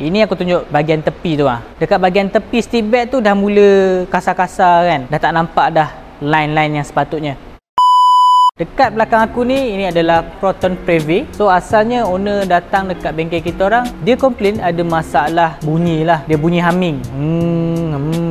Ini aku tunjuk bahagian tepi tu lah. Dekat bahagian tepi steel bed tu dah mula kasar-kasar kan. Dah tak nampak dah line-line yang sepatutnya. Dekat belakang aku ni, ini adalah Proton Preve. So asalnya owner datang dekat bengkel kita orang, dia komplain ada masalah bunyi lah. Dia bunyi humming.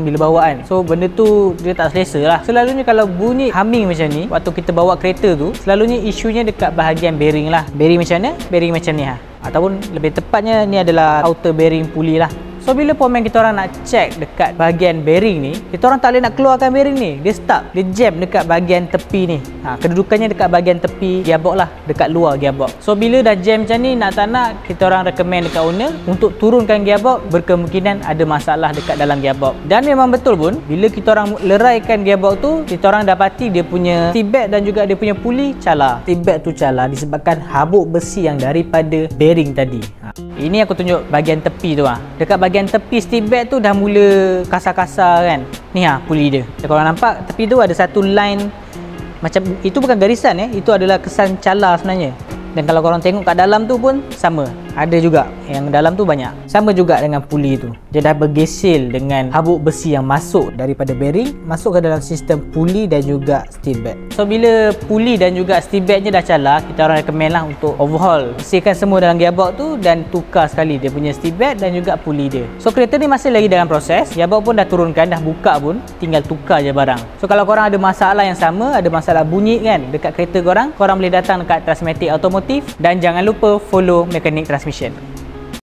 Bila bawa kan. So benda tu dia tak selesa lah. Selalunya kalau bunyi humming macam ni, waktu kita bawa kereta tu, selalunya isunya dekat bahagian bearing lah. Bearing macam mana? Bearing macam ni lah. Ataupun lebih tepatnya ni adalah outer bearing puli lah. So bila pomen kita orang nak check dekat bahagian bearing ni, kita orang tak boleh nak keluarkan bearing ni. Dia stuck, dia jam dekat bahagian tepi ni. Kedudukannya dekat bahagian tepi gearbox lah, dekat luar gearbox. So bila dah jam macam ni, nak tak nak kita orang recommend dekat owner untuk turunkan gearbox, berkemungkinan ada masalah dekat dalam gearbox. Dan memang betul pun, bila kita orang leraikan gearbox tu, kita orang dapati dia punya steel bed dan juga dia punya puli cala. Steel bed tu cala disebabkan habuk besi yang daripada bearing tadi. Ini aku tunjuk bahagian tepi tu lah. Dekat bahagian tepi steel bed tu dah mula kasar-kasar kan. Ni puli dia. Kalau nampak tepi tu ada satu line macam itu, bukan garisan itu adalah kesan cala sebenarnya. Dan kalau korang tengok kat dalam tu pun sama. Ada juga yang dalam tu banyak. Sama juga dengan puli tu. Dia dah bergesil dengan habuk besi yang masuk daripada bearing, masuk ke dalam sistem puli dan juga steel bed. So bila puli dan juga steel bednya dah cala, kita orang recommend lah untuk overhaul, bersihkan semua dalam gearbox tu dan tukar sekali dia punya steel bed dan juga puli dia. So kereta ni masih lagi dalam proses. Gearbox pun dah turunkan, dah buka pun, tinggal tukar je barang. So kalau korang ada masalah yang sama, ada masalah bunyi kan dekat kereta korang boleh datang dekat Transmatic Automotive dan jangan lupa follow Mekanik Transmission.